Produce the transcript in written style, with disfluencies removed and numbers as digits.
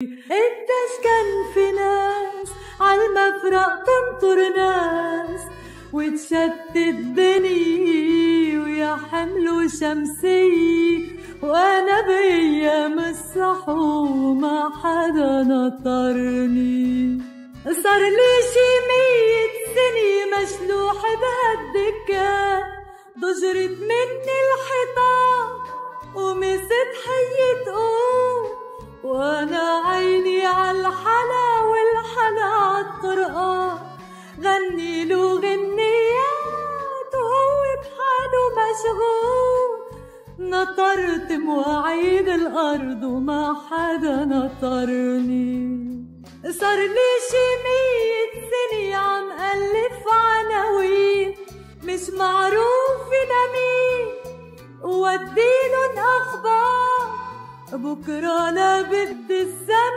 قديش كان في ناس عالمفرق تنطر ناس وتشتت دنيا ويا حملوا شمسية وانا بايام الصحو ما حدا نطرني. صار لي شي 100 سنة مشلوح بهالدكان ضجرت مني الحيطان ومست حية قوم وانا عيني عالحلا والحلا عالطرقان غني له غنيات وهو بحاله مشغول. نطرت مواعيد الارض وما حدا نطرني. صار لي شي 100 سنة عم ألف عناوين مش معروف لمين ووديلن أخبار بكرة لا بدي السنة